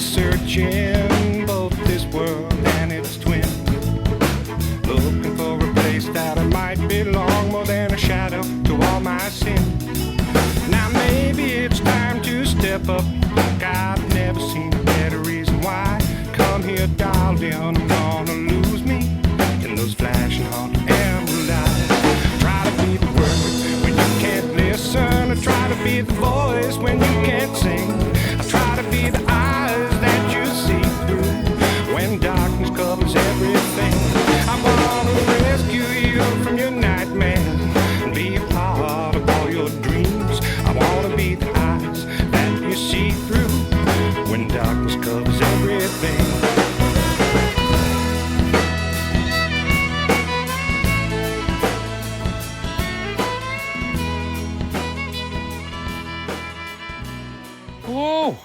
searching both this world and its twin, looking for a place that I might belong, more than a shadow to all my sin. Now maybe it's time to step up, like I've never seen a better reason why. Come here, darling, I'm gonna lose me in those flashing hot amber lights. Try to be the word when you can't listen, I try to be the voice when you can't sing. I try to be the eyes that you see through when darkness covers everything. I wanna rescue you from your nightmares and be a part of all your dreams. I wanna be the eyes that you see through when darkness covers everything. Hello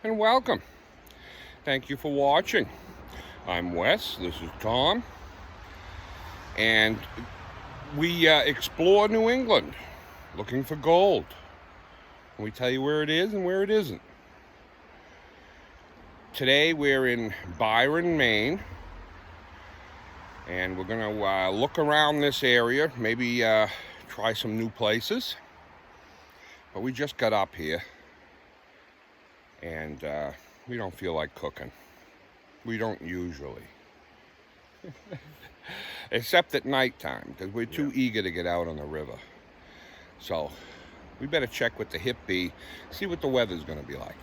and welcome. Thank you for watching. I'm Wes, this is Tom, and we explore New England looking for gold. And we tell you where it is and where it isn't. Today we're in Byron, Maine, and we're gonna look around this area, maybe try some new places. But we just got up here and we don't feel like cooking. We don't usually. Except at nighttime, because we're too eager to get out on the river. So we better check with the hip bee, see what the weather's gonna be like.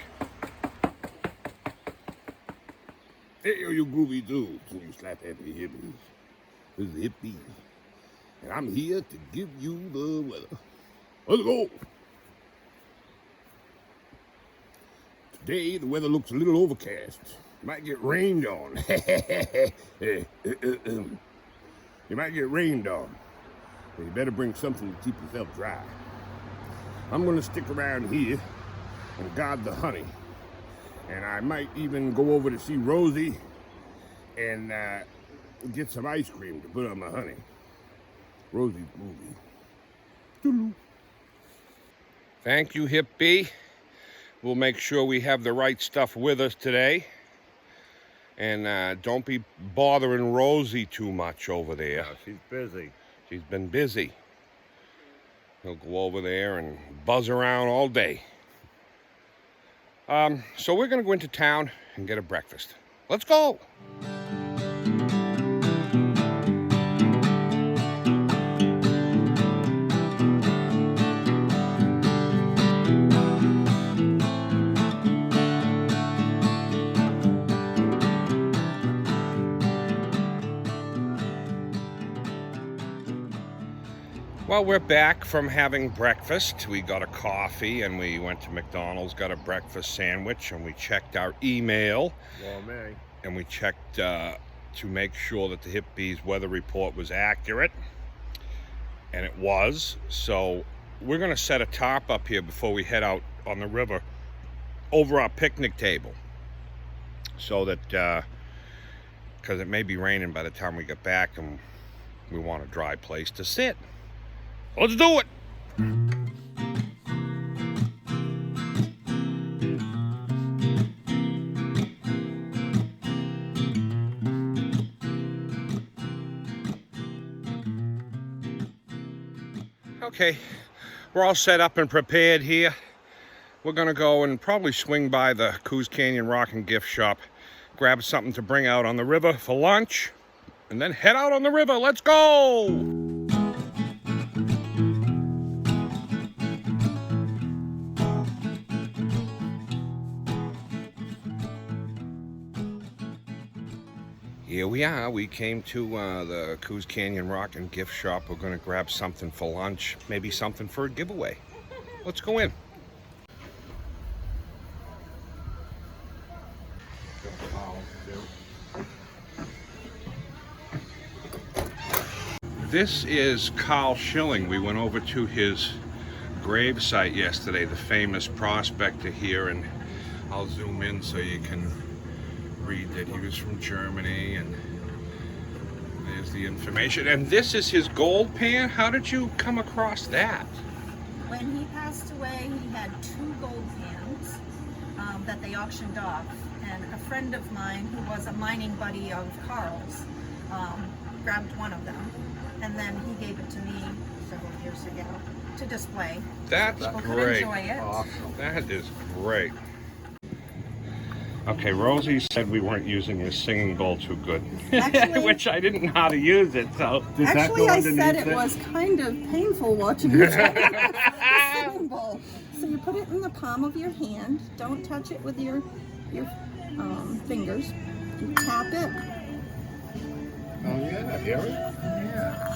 Hey, you groovy dudes, you slap happy hippies. This is the hip bee, and I'm here to give you the weather. Let's go. Today, the weather looks a little overcast. Might get rained on. You might get rained on. So you better bring something to keep yourself dry. I'm gonna stick around here and guard the honey. And I might even go over to see Rosie and get some ice cream to put on my honey. Rosie's movie. Toodaloo. Thank you, hip bee. We'll make sure we have the right stuff with us today. And don't be bothering Rosie too much over there. Yeah, she's busy. She's been busy. He'll go over there and buzz around all day. So we're gonna go into town and get a breakfast. Let's go. Well, we're back from having breakfast. We got a coffee and we went to McDonald's, got a breakfast sandwich, and we checked our email. Well, Mary. And we checked to make sure that the hip bee's weather report was accurate. And it was. So we're gonna set a tarp up here before we head out on the river over our picnic table. So that, because it may be raining by the time we get back and we want a dry place to sit. Let's do it! Okay, we're all set up and prepared here. We're gonna go and probably swing by the Coos Canyon Rock and Gift Shop, grab something to bring out on the river for lunch, and then head out on the river. Let's go! Here we are. We came to the Coos Canyon Rock and Gift Shop. We're going to grab something for lunch, maybe something for a giveaway. Let's go in. This is Carl Schilling. We went over to his grave site yesterday, the famous prospector here, and I'll zoom in so you can read that he was from Germany, and there's the information. And this is his gold pan. How did you come across that? When he passed away, he had 2 gold pans. that they auctioned off. And a friend of mine who was a mining buddy of Carl's grabbed one of them, and then he gave it to me several years ago to display. That's People could great. enjoy it. Awesome. That is great. Okay, Rosie said we weren't using his singing bowl too good, Actually- which I didn't know how to use it, so. Does that Actually, go I said underneath it was kind of painful watching you try to use the singing bowl. So you put it in the palm of your hand. Don't touch it with your fingers. You tap it. Oh yeah, hear it? Yeah.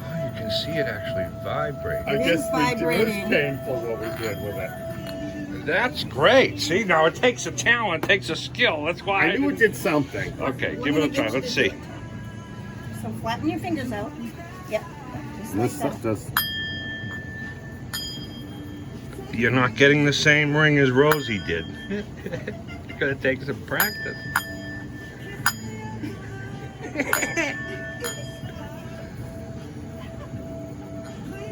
Oh, you can see it actually vibrate. It is vibrating. painful what we did with it. That's great. See, now it takes a talent, it takes a skill. That's why I knew it did something. Okay, We're give it gonna a try. get you Let's to see. do it. So flatten your fingers out. Yep. Just like This that. stuff does. You're not getting the same ring as Rosie did. You're gonna take some practice.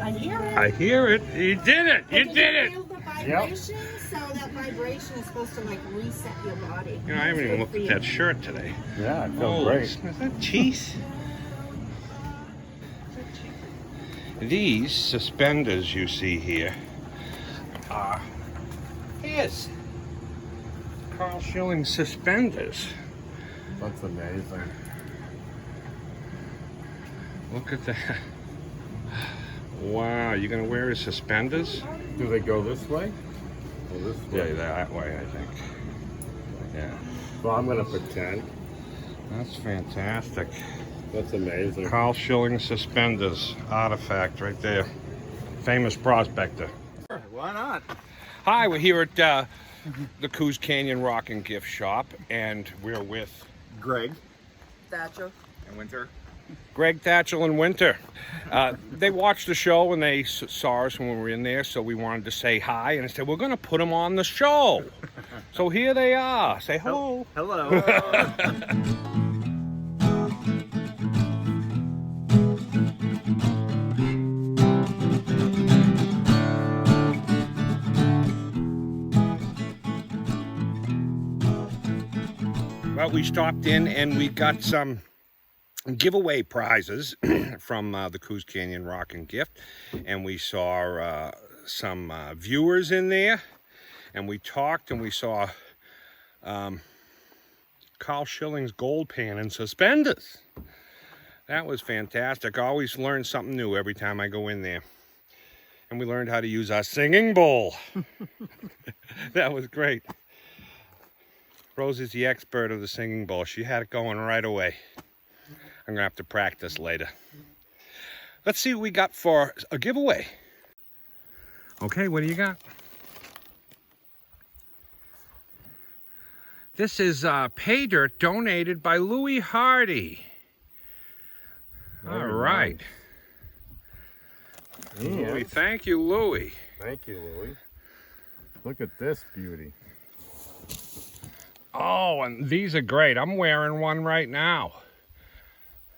I hear it. I hear it. You did it. You But did it. Feel the vibration, so that vibration is supposed to like reset your body. You know, I haven't even looked at that shirt today. Yeah, it feels Oh, great. is that cheese? These suspenders you see here are his. Carl Schilling suspenders. That's amazing. Look at that. Wow, you're gonna wear his suspenders? Do they go this way? Or this Yeah, way? that way, I think. Yeah, Well, I'm gonna pretend. that's fantastic. That's amazing. Carl Schilling suspenders, artifact right there. Famous prospector. Why not? Hi, we're here at the Coos Canyon Rock and Gift Shop, and we're with Greg Thatcher. and Winter. Greg, Thatcher, and Winter. They watched the show and they saw us when we were in there, so we wanted to say hi, and they said, we're going to put them on the show. So here they are. Say hello. Hello. Well, we stopped in and we got some giveaway prizes from the Coos Canyon Rock and Gift, and we saw some viewers in there, and we talked and we saw Carl Schilling's gold pan and suspenders. That was fantastic. I always learn something new every time I go in there. And we learned how to use our singing bowl. That was great. Rose is the expert of the singing bowl. She had it going right away. I'm gonna have to practice later. Let's see what we got for a giveaway. Okay, what do you got? This is pay dirt donated by Louis Hardy. All Very right. Louis, thank you, Louis. Thank you, Louie. Look at this beauty. Oh, and these are great. I'm wearing one right now.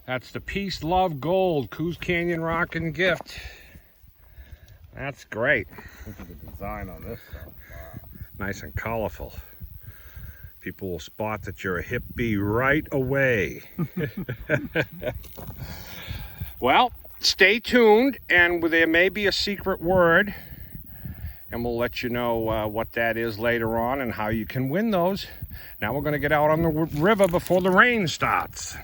That's the Peace, Love, Gold Coos Canyon Rock and Gift. That's great. Look at the design on this stuff. Wow. Nice and colorful. People will spot that you're a hippie right away. Well, stay tuned, and there may be a secret word, and we'll let you know what that is later on and how you can win those. Now we're going to get out on the river before the rain starts.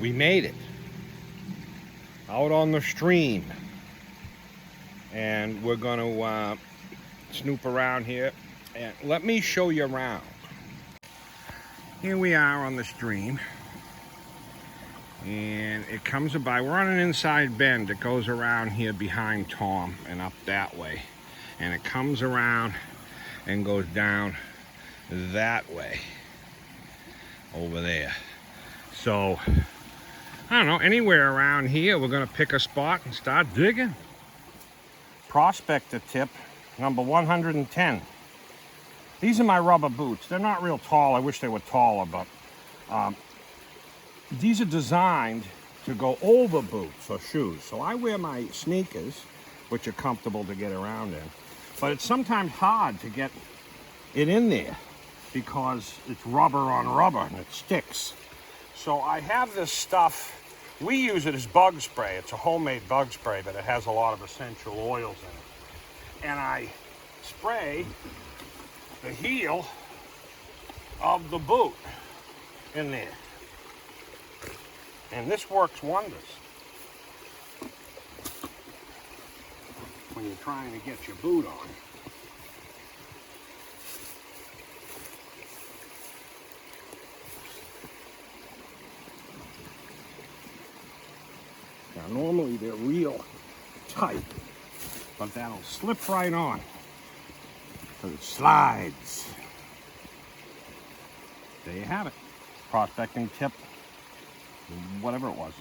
We made it out on the stream, and we're going to snoop around here, and let me show you around. Here we are on the stream, and it comes by. We're on an inside bend that goes around here behind Tom and up that way, and it comes around and goes down that way over there. So I don't know, anywhere around here we're going to pick a spot and start digging. prospector tip number 110. These are my rubber boots. They're not real tall. I wish they were taller, but these are designed to go over boots or shoes. So I wear my sneakers, which are comfortable to get around in. But it's sometimes hard to get it in there because it's rubber on rubber and it sticks. So I have this stuff. We use it as bug spray. It's a homemade bug spray, but it has a lot of essential oils in it. And I spray the heel of the boot in there. And this works wonders when you're trying to get your boot on. Now normally they're real tight, but that'll slip right on. So it slides. There you have it. Prospecting tip, whatever it was.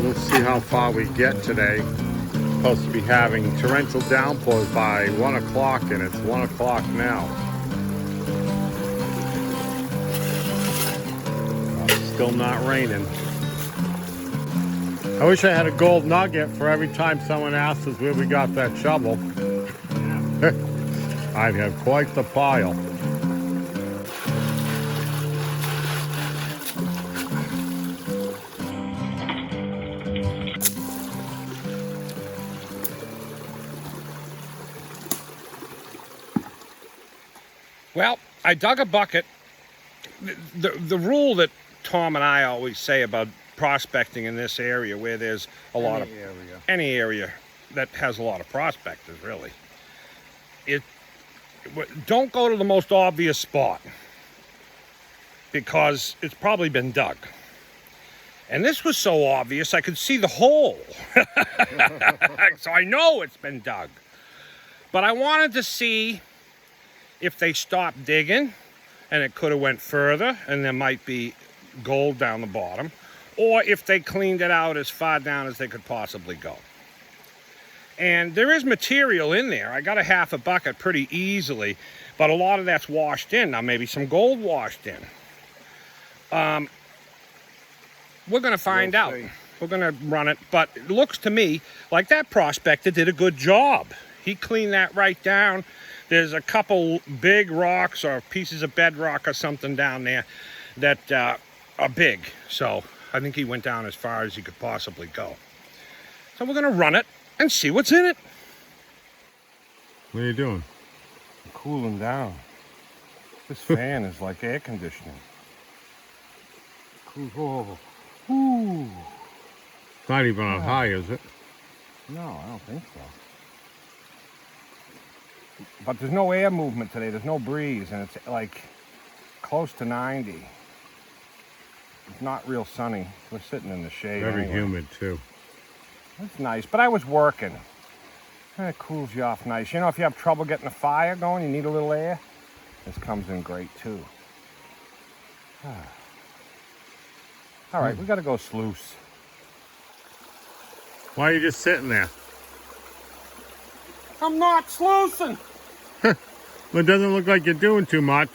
We'll see how far we get today. Supposed to be having torrential downpours by 1 o'clock, and it's 1 o'clock now. Still not raining. I wish I had a gold nugget for every time someone asks us where we got that shovel. I'd have quite the pile. Well, I dug a bucket. The rule that Tom and I always say about prospecting in this area where there's a lot of any area that has a lot of prospectors, really, don't go to the most obvious spot because it's probably been dug. And this was so obvious I could see the hole. So I know it's been dug. But I wanted to see if they stopped digging and it could have went further and there might be gold down the bottom, or if they cleaned it out as far down as they could possibly go. And there is material in there. I got a half a bucket pretty easily, but a lot of that's washed in. Now maybe some gold washed in. We're going to find out. We're going to run it, but it looks to me like that prospector did a good job. He cleaned that right down. There's a couple big rocks or pieces of bedrock or something down there that are big. So I think he went down as far as he could possibly go. So we're going to run it and see what's in it. What are you doing? I'm cooling down. This fan is like air conditioning. Cool. Ooh. It's not even on high, is it? No, I don't think so. But there's no air movement today. There's no breeze, and it's like close to 90. It's not real sunny. We're sitting in the shade. Very anyway. humid too. It's nice, but I was working. It cools you off nice. You know, if you have trouble getting a fire going, you need a little air, this comes in great too. All right, we got to go sluice. Why are you just sitting there? I'm not sluicing. Well, it doesn't look like you're doing too much.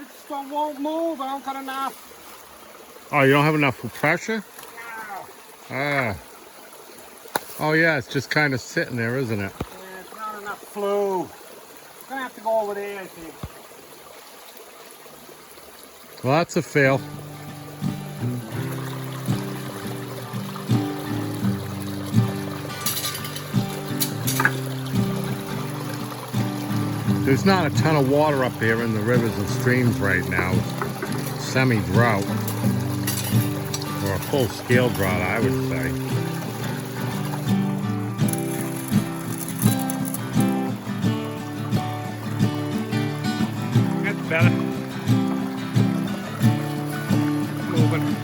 It still won't move. I don't got enough. Oh, you don't have enough pressure? No. Ah. Oh yeah, it's just kind of sitting there, isn't it? Yeah, it's not enough flue. I'm gonna have to go over there, I think. Well, that's a fail. There's not a ton of water up here in the rivers and streams right now. It's semi-drought, or a full-scale drought, I would say. That's better. Moving.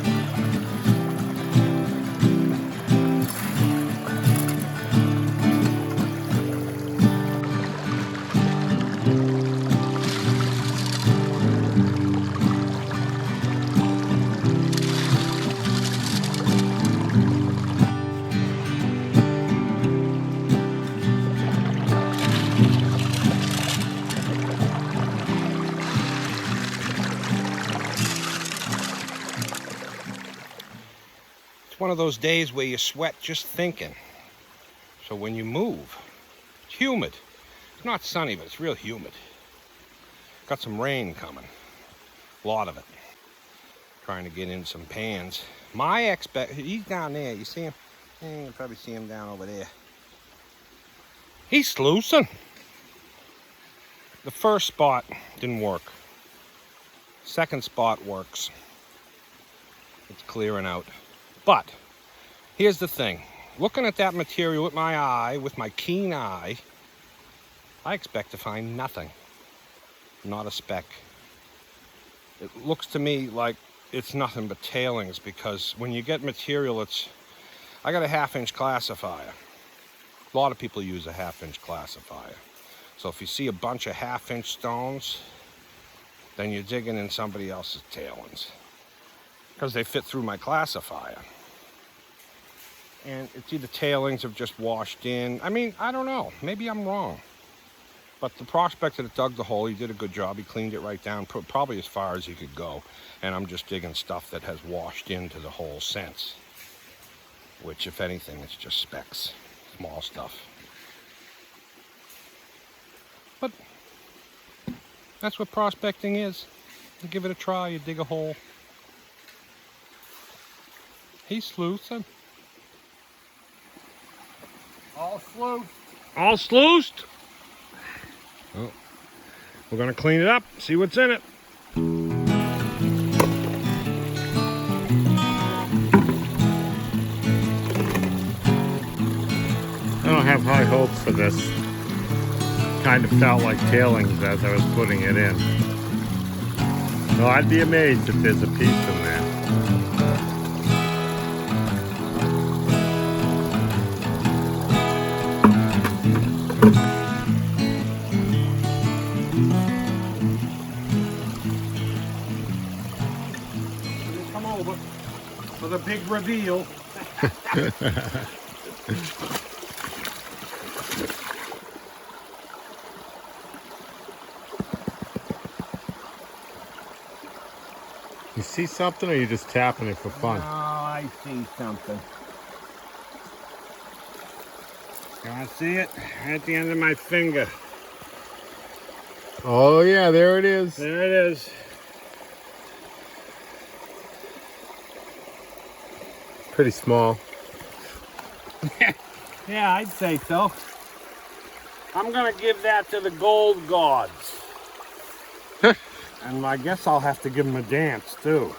One of those days where you sweat just thinking. So when you move, it's humid. It's not sunny, but it's real humid. Got some rain coming. A lot of it. Trying to get in some pans. He's down there. You see him? You can probably see him down over there. He's sluicing. The first spot didn't work. Second spot works. It's clearing out. But here's the thing. Looking at that material with my eye, with my keen eye, I expect to find nothing. Not a speck. It looks to me like it's nothing but tailings, because when you get material, I got a 1/2-inch classifier. A lot of people use a 1/2-inch classifier. So if you see a bunch of 1/2-inch stones, then you're digging in somebody else's tailings, because they fit through my classifier. And it's either tailings have just washed in. I mean, I don't know. Maybe I'm wrong. But the prospector that dug the hole, he did a good job. He cleaned it right down, probably as far as he could go. And I'm just digging stuff that has washed into the hole since. Which, if anything, it's just specks. Small stuff. But that's what prospecting is. You give it a try, you dig a hole. He's sluicing. All sluiced. All sluiced. Oh, we're gonna clean it up, see what's in it. I don't have high hopes for this. Kind of felt like tailings as I was putting it in. So I'd be amazed if there's a piece in there. Come over for the big reveal. You see something, or are you just tapping it for fun? Oh, I see something. Can I see it? Right at the end of my finger. Oh yeah, there it is. There it is. Pretty small. Yeah, I'd say so. I'm gonna give that to the gold gods. And I guess I'll have to give them a dance too.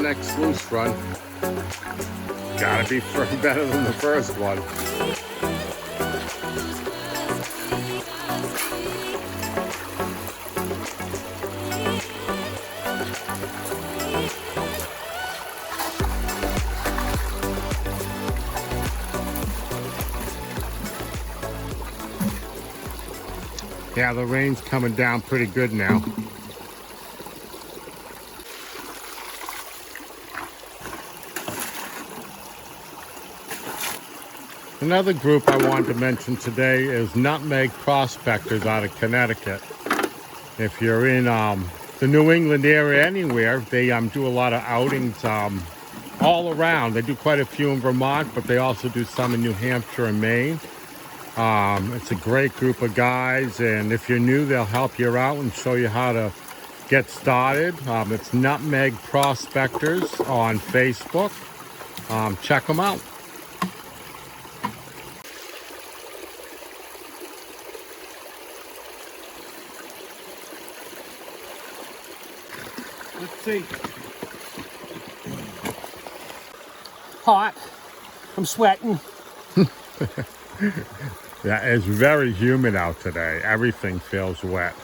Next sluice run. Gotta be better than the first one. Yeah, the rain's coming down pretty good now. Another group I wanted to mention today is Nutmeg Prospectors out of Connecticut. If you're in the New England area anywhere, they do a lot of outings all around. They do quite a few in Vermont, but they also do some in New Hampshire and Maine. It's a great group of guys, and if you're new, they'll help you out and show you how to get started. It's Nutmeg Prospectors on Facebook. Check them out. Let's see. Hot. I'm sweating. Yeah, it's very humid out today. Everything feels wet.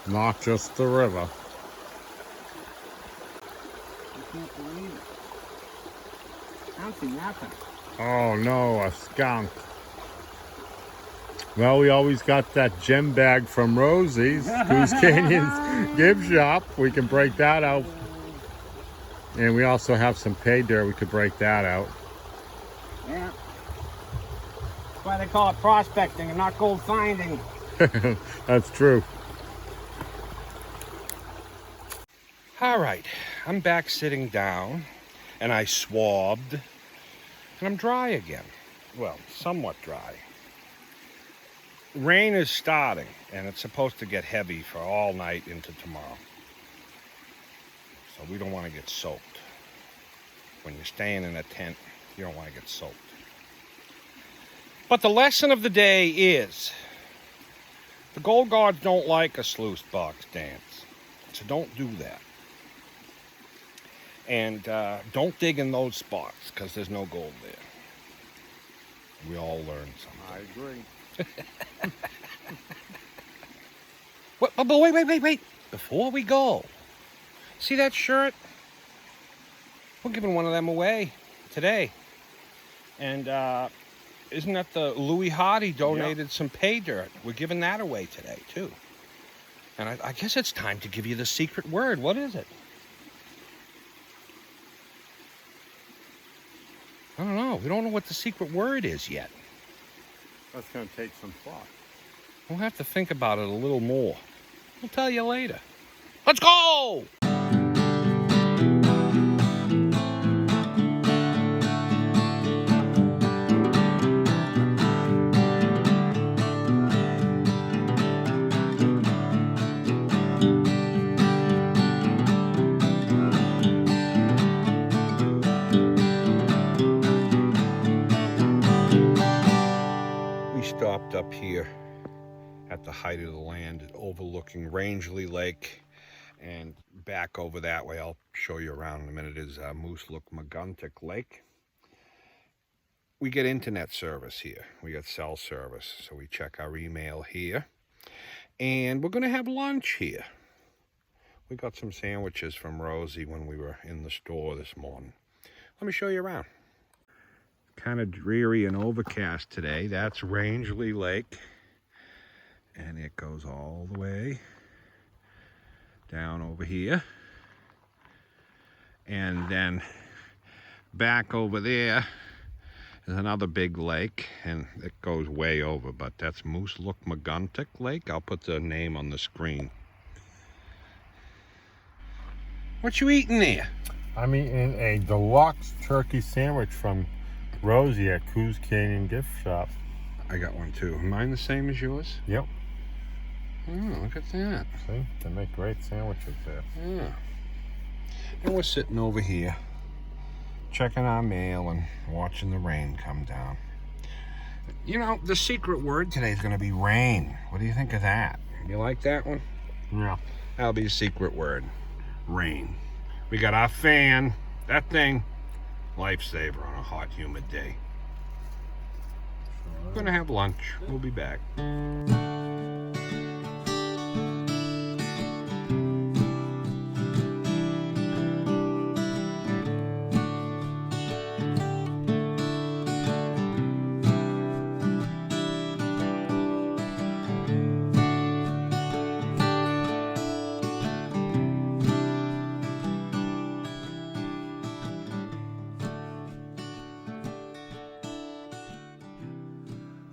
Not just the river. I can't believe it. I don't see nothing. Oh no, a skunk. Well, we always got that gem bag from Rosie's, Coos Canyon's gift shop. We can break that out. And we also have some pay dirt. We could break that out. Yeah. That's why they call it prospecting and not gold finding. That's true. All right, I'm back sitting down, and I swabbed, and I'm dry again. Well, somewhat dry. Rain is starting, and it's supposed to get heavy for all night into tomorrow. So we don't want to get soaked. When you're staying in a tent, you don't want to get soaked. But the lesson of the day is, the gold guards don't like a sluice box dance. So don't do that. And don't dig in those spots, because there's no gold there. We all learn something. I agree. What, but wait. Before we go, see that shirt? We're giving one of them away today. And isn't that the Louis Hardy donated some pay dirt? We're giving that away today, too. And I guess it's time to give you the secret word. What is it? I don't know. We don't know what the secret word is yet. That's going to take some thought. We'll have to think about it a little more. We'll tell you later. Let's go! Stopped up here at the height of the land, overlooking Rangeley Lake, and back over that way, I'll show you around in a minute, is Mooselook-Maguntic Lake. We get internet service here. We get cell service, so we check our email here. And we're going to have lunch here. We got some sandwiches from Rosie when we were in the store this morning. Let me show you around. Kind of dreary and overcast today. That's Rangeley Lake, and it goes all the way down over here, and then back over there is another big lake, and it goes way over, but that's Mooselook-Maguntic Lake. I'll put the name on the screen. What you eating there? I'm eating a deluxe turkey sandwich from Rosie at Coos Canyon gift shop. I got one too. Mine the same as yours? Yep. Oh, look at that. See, they make great sandwiches there. Yeah. And we're sitting over here, checking our mail and watching the rain come down. You know, the secret word today is going to be rain. What do you think of that? You like that one? Yeah. That'll be a secret word. Rain. We got our fan. That thing, lifesaver on a hot, humid day. We're going to have lunch. We'll be back.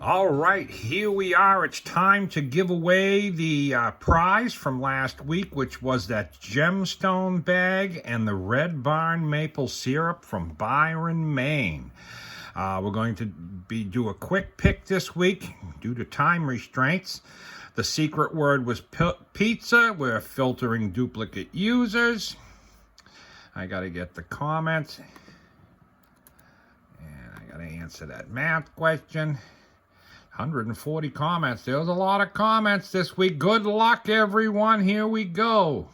All right, here we are. It's time to give away the prize from last week, which was that gemstone bag and the Red Barn maple syrup from Byron, Maine. We're going to do a quick pick this week due to time restraints. The secret word was pizza. We're filtering duplicate users. I got to get the comments. And I got to answer that math question. 140 comments. There was a lot of comments this week. Good luck, everyone. Here we go.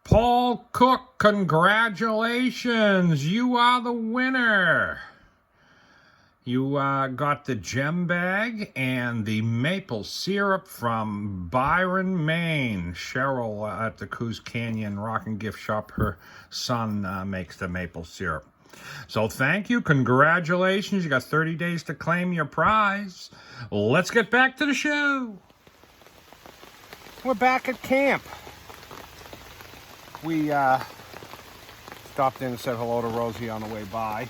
Paul Cook, congratulations. You are the winner. You got the gem bag and the maple syrup from Byron, Maine. Cheryl at the Coos Canyon Rock and Gift Shop, her son makes the maple syrup. So thank you, congratulations. You got 30 days to claim your prize. Let's get back to the show. We're back at camp. We stopped in and said hello to Rosie on the way by.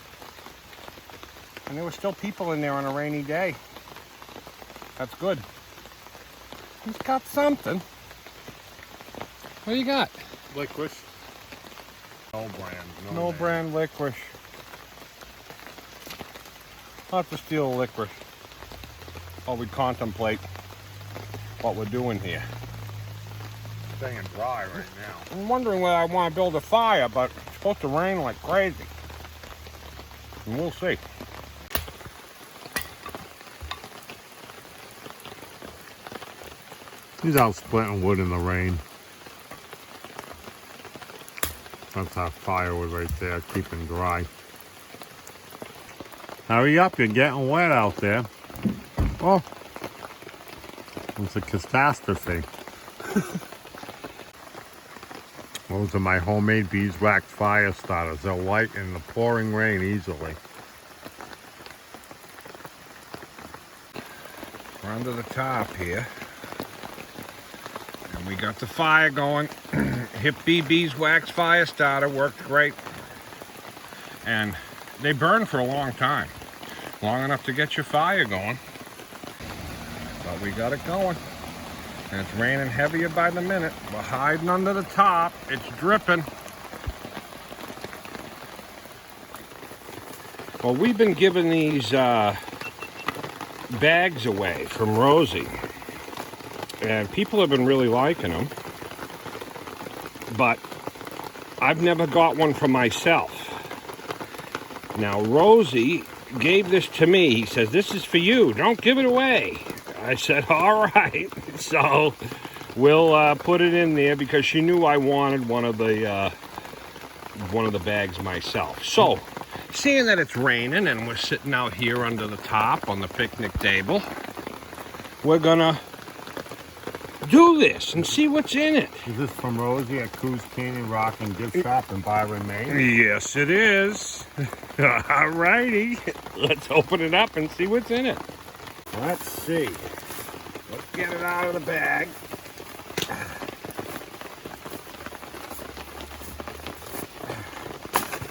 And there were still people in there on a rainy day. That's good. He's got something. What do you got? Licorice. No brand. No brand licorice. I'll have to steal a licorice while we contemplate what we're doing here. Staying dry right now. I'm wondering whether I want to build a fire, but it's supposed to rain like crazy. And we'll see. He's out splitting wood in the rain. That's our firewood right there, keeping dry. Hurry up, you're getting wet out there. Oh, it's a catastrophe. Those are my homemade beeswax fire starters. They'll light in the pouring rain easily. We're under the top here. And we got the fire going. Hip Bee beeswax fire starter worked great. And they burn for a long time. Long enough to get your fire going. But we got it going. And it's raining heavier by the minute. We're hiding under the top. It's dripping. Well, we've been giving these bags away from Rosie. And people have been really liking them. But I've never got one for myself. Now, Rosie gave this to me. He says, "This is for you. Don't give it away." I said, "All right." So we'll put it in there because she knew I wanted one of the bags myself. So, seeing that it's raining and we're sitting out here under the top on the picnic table, we're gonna do this and see what's in it. Is this from Rosie at Coos Canyon Rock and Gift Shop in Byron, Maine? Yes, it is. All righty. Let's open it up and see what's in it. Let's see. Let's get it out of the bag.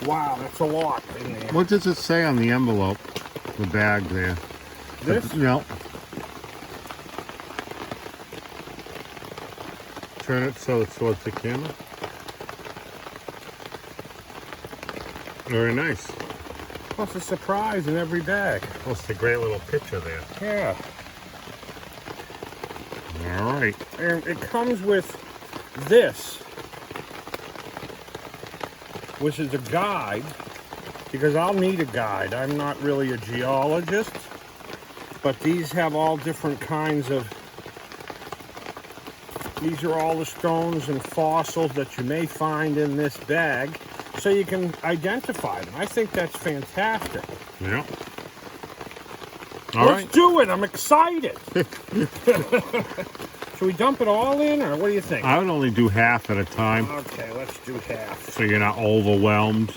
Wow, that's a lot in there. What does it say on the envelope? The bag there. This? No. Turn it so it's towards the camera. Very nice. Plus a surprise in every bag. Oh, it's a great little picture there. Yeah. All right. And it comes with this, which is a guide, because I'll need a guide. I'm not really a geologist, but these have all different kinds of, these are all the stones and fossils that you may find in this bag, so you can identify them. I think that's fantastic. Yeah. Let's do it. I'm excited. Should we dump it all in, or what do you think? I would only do half at a time. Okay, let's do half. So you're not overwhelmed.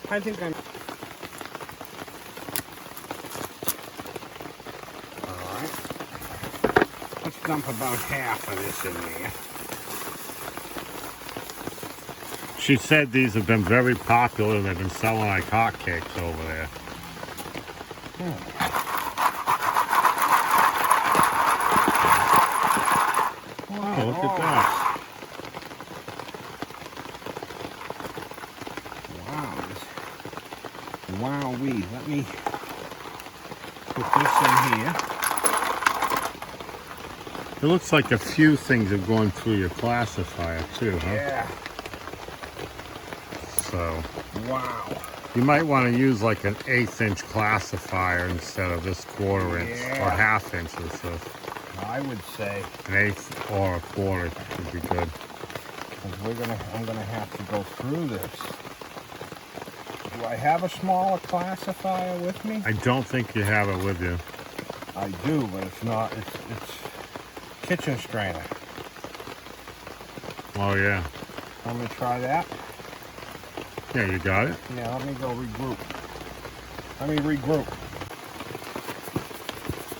I think I'm... All right. Let's dump about half of this in there. She said these have been very popular. They've been selling like hotcakes over there. Wow, look at that. Wowee. Let me put this in here. It looks like a few things are going through your classifier too, huh? Yeah. So Wow. you might want to use like an 1/8 inch classifier instead of this 1/4 inch or Yeah. 1/2 inch. This is I would say, an 1/8 or a 1/4 would be good. 'cause I'm gonna have to go through this. Do I have a smaller classifier with me? I don't think you have it with you. I do, but it's not. It's kitchen strainer. Oh yeah. Want me to try that? Yeah, you got it. Yeah, let me go regroup. Let me regroup.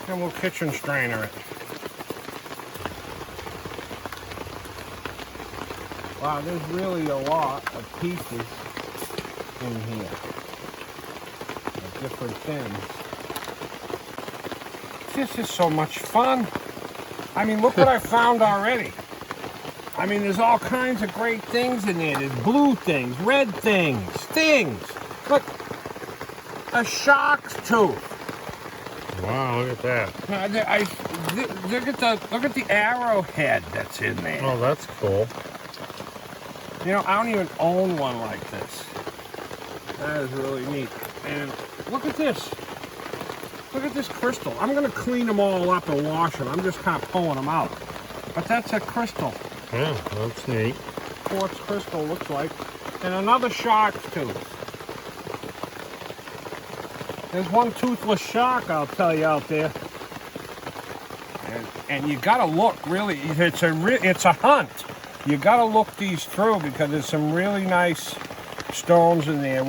And we'll kitchen strainer it. Wow, there's really a lot of pieces in here of different things. This is so much fun. I mean, look what I found already. I mean, there's all kinds of great things in there. There's blue things, red things, things. Look, a shark's tooth. Wow, look at that. Look at the arrowhead that's in there. Oh, that's cool. You know, I don't even own one like this. That is really neat. And look at this. Look at this crystal. I'm going to clean them all up and wash them. I'm just kind of pulling them out. But that's a crystal. Yeah, that's neat. Quartz crystal looks like. And another shark's tooth. There's one toothless shark, I'll tell you, out there. And you got to look, really. It's a hunt. You got to look these through because there's some really nice stones in there.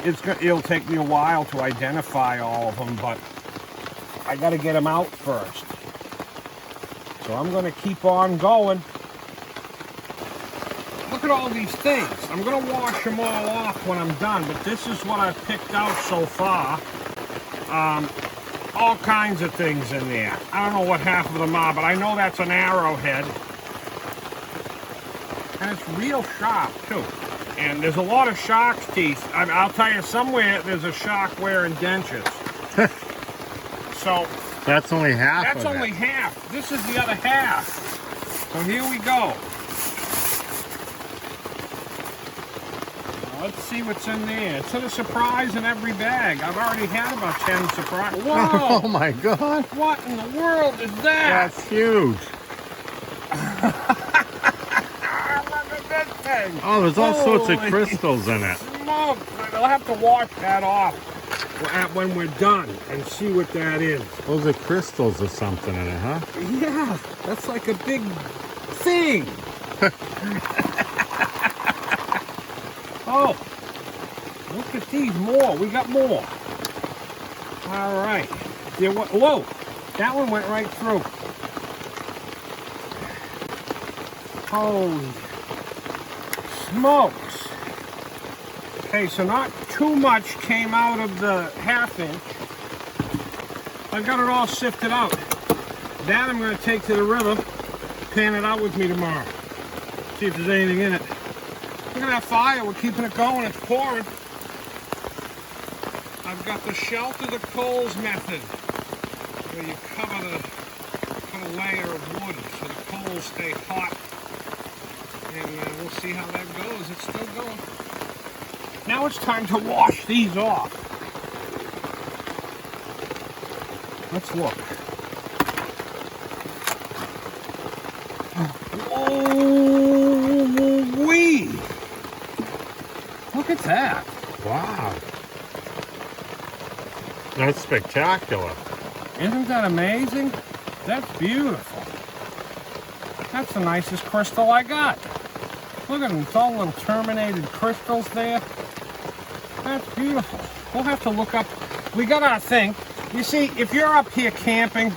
It'll take me a while to identify all of them, but I got to get them out first. So I'm going to keep on going. Look at all these things. I'm going to wash them all off when I'm done, but this is what I've picked out so far. All kinds of things in there. I don't know what half of them are, but I know that's an arrowhead. And it's real sharp, too. And there's a lot of shark's teeth. I'll tell you, somewhere there's a shark wearing dentures. So that's only half. That's only half. This is the other half. So here we go. Now, let's see what's in there. It's a surprise in every bag. I've already had about 10 surprises. Whoa! Oh my God! What in the world is that? That's huge. Oh, there's all sorts of crystals in it. Smoke. I'll have to wash that off when we're done and see what that is. Those are crystals or something in it, huh? Yeah, that's like a big thing. Oh, look at these more. We got more. All right. Whoa, that one went right through. Holy smokes. Okay, so not too much came out of the 1/2 inch. I've got it all sifted out. That I'm going to take to the river, pan it out with me tomorrow. See if there's anything in it. Look at that fire, we're keeping it going, it's pouring. I've got the shelter the coals method, where you put a layer of wood so the coals stay hot. And we'll see how that goes. It's still going. Now it's time to wash these off. Let's look. Oh, wee! Look at that. Wow. That's spectacular. Isn't that amazing? That's beautiful. That's the nicest crystal I got. Look at them, it's all little terminated crystals there. That's beautiful. We'll have to look up. We got our thing. You see, if you're up here camping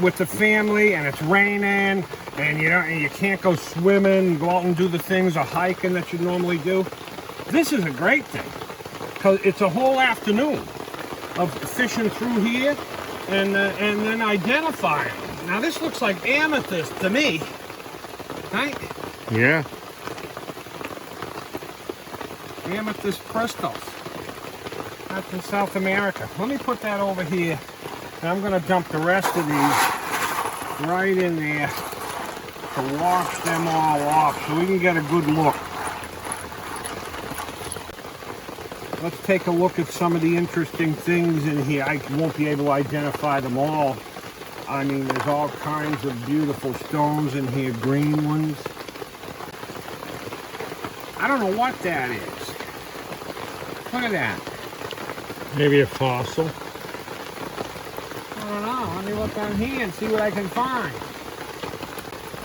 with the family and it's raining and you can't go swimming, go out and do the things or hiking that you normally do, this is a great thing, because it's a whole afternoon of fishing through here and then identifying. Now this looks like amethyst to me, right? Yeah. Amethyst crystals. That's in South America. Let me put that over here, and I'm going to dump the rest of these right in there to wash them all off so we can get a good look. Let's take a look at some of the interesting things in here. I won't be able to identify them all. I mean, there's all kinds of beautiful stones in here, green ones. I don't know what that is. Look at that. Maybe a fossil. I don't know. Let me look on here and see what I can find.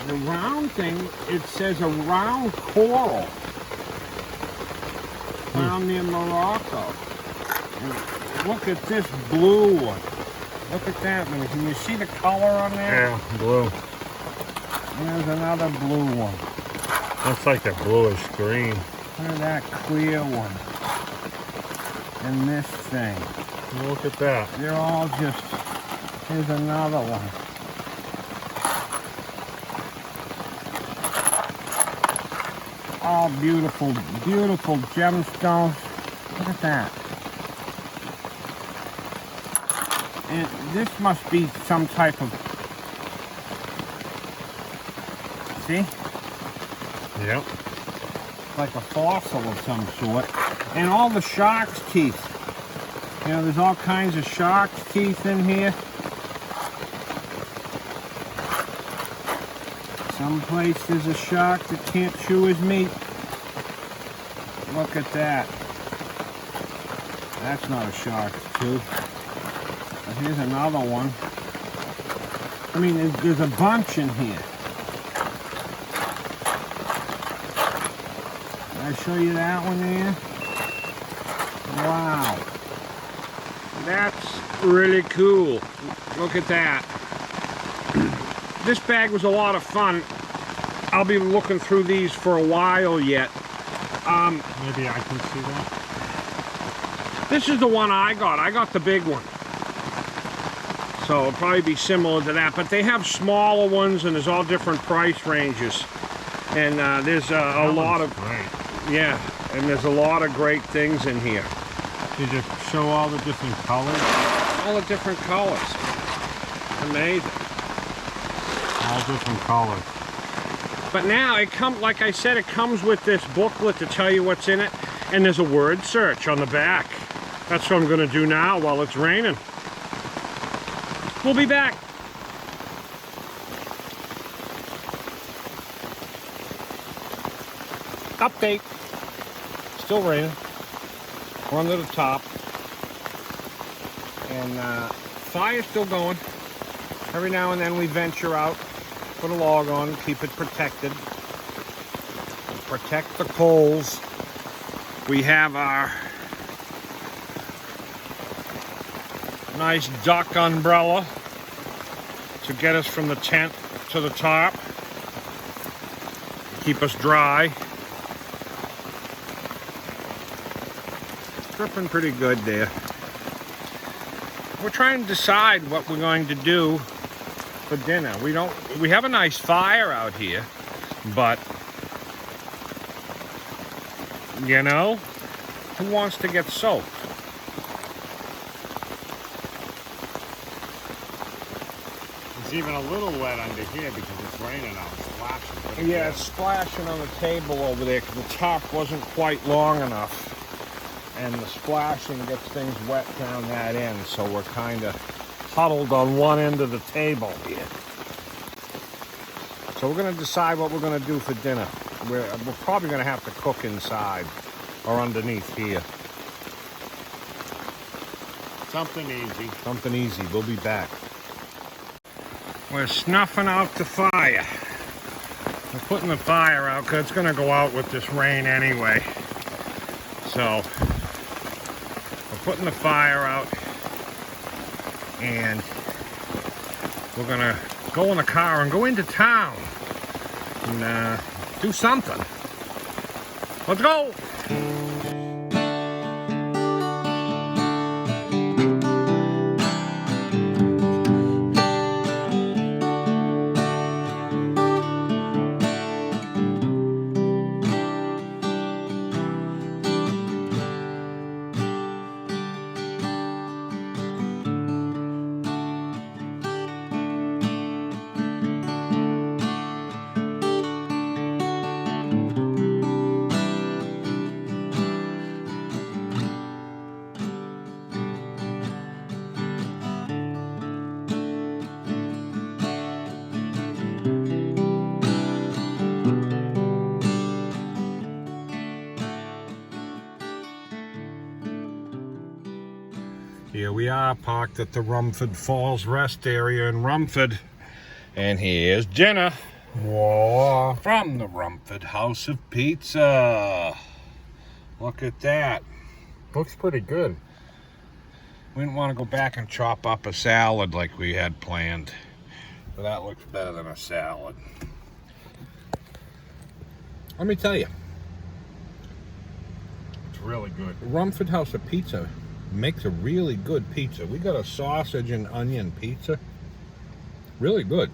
The round thing, it says a round coral found near Morocco. And look at this blue one. Look at that one. Can you see the color on there? Yeah, blue. And there's another blue one. That's like a bluish green. Look at that clear one. And this thing. Look at that. They're all just... Here's another one. All beautiful, beautiful gemstones. Look at that. And this must be some type of... See? Yep. Like a fossil of some sort. And all the shark's teeth. You know, there's all kinds of shark's teeth in here. Someplace there's a shark that can't chew his meat. Look at that. That's not a shark's tooth. But here's another one. I mean, there's a bunch in here. Can I show you that one there? Wow. That's really cool. Look at that. This bag was a lot of fun. I'll be looking through these for a while yet. Maybe I can see that. This is the one I got. I got the big one. So it'll probably be similar to that. But they have smaller ones, and there's all different price ranges. And there's a lot of... Great. Yeah, and there's a lot of great things in here. Did you show all the different colors? All the different colors. Amazing. All different colors. But now it comes, like I said, it comes with this booklet to tell you what's in it, and there's a word search on the back. That's what I'm going to do now while it's raining. We'll be back. Update. Still raining. We're under the top. And fire's still going. Every now and then we venture out, put a log on, keep it protected. Protect the coals. We have our nice duck umbrella to get us from the tent to the top. Keep us dry. Dripping pretty good there. We're trying to decide what we're going to do for dinner. We have a nice fire out here, but you know, who wants to get soaked? It's even a little wet under here because it's raining out. It's splashing. pretty Yeah, good. it's splashing on the table over there because the top wasn't quite long enough. And the splashing gets things wet down that end, so we're kind of huddled on one end of the table here. So we're going to decide what we're going to do for dinner. We're probably going to have to cook inside or underneath here. Something easy. Something easy. We'll be back. We're snuffing out the fire. We're putting the fire out because it's going to go out with this rain anyway. So we're putting the fire out, and we're going to go in the car and go into town. and do something. Let's go. Here we are, parked at the Rumford Falls Rest Area in Rumford. And here's dinner. Whoa. From the Rumford House of Pizza. Look at that. Looks pretty good. We didn't want to go back and chop up a salad like we had planned. But that looks better than a salad. Let me tell you, It's really good. Rumford House of Pizza makes a really good pizza. We got a sausage and onion pizza. Really good.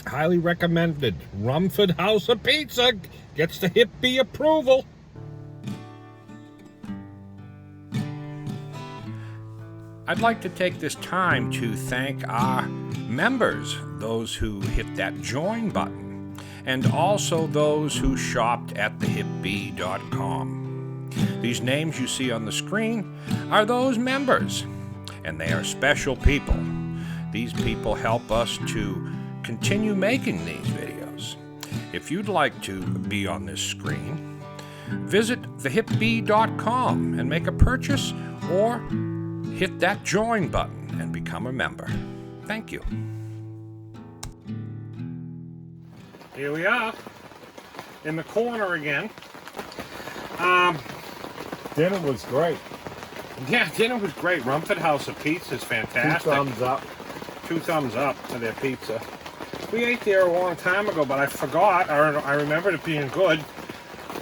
Highly recommended. Rumford House of Pizza gets the hippie approval. I'd like to take this time to thank our members, those who hit that join button, and also those who shopped at thehipbee.com. These names you see on the screen are those members, and they are special people. These people help us to continue making these videos. If you'd like to be on this screen, visit thehipbee.com and make a purchase, or hit that join button and become a member. Thank you. Here we are in the corner again. Dinner was great. Yeah, dinner was great. Rumford House of Pizza is fantastic. 2 thumbs up. 2 thumbs up to their pizza. We ate there a long time ago, but I forgot. I remembered it being good,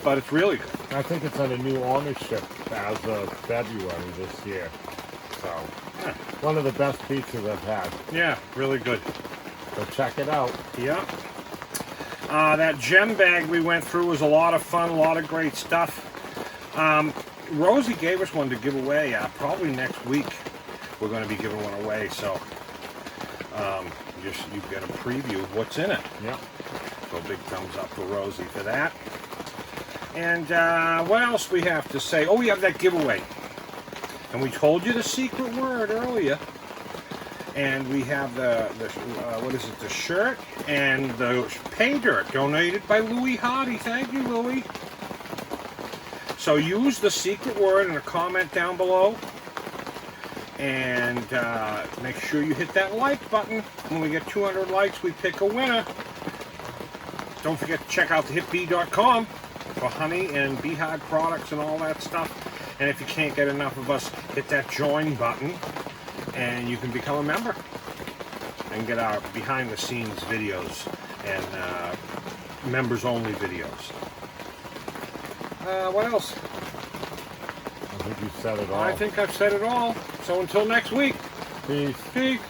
but it's really good. I think it's under new ownership as of February this year. So, Yeah, one of the best pizzas I've had. yeah, really good. So check it out. Yeah. That gem bag we went through was a lot of fun, a lot of great stuff. Rosie gave us one to give away. Probably next week we're going to be giving one away. So you get a preview of what's in it. Yep. So big thumbs up for Rosie for that. And what else we have to say? Oh, we have that giveaway. And we told you the secret word earlier. And we have the shirt and the pay dirt donated by Louis Hardy. Thank you, Louis. So use the secret word in a comment down below. And make sure you hit that like button. When we get 200 likes, we pick a winner. Don't forget to check out thehipbee.com for honey and beehive products and all that stuff. And if you can't get enough of us, hit that join button and you can become a member and get our behind the scenes videos and members only videos. What else? I think you said it all. I think I've said it all. So until next week. Peace. Peace.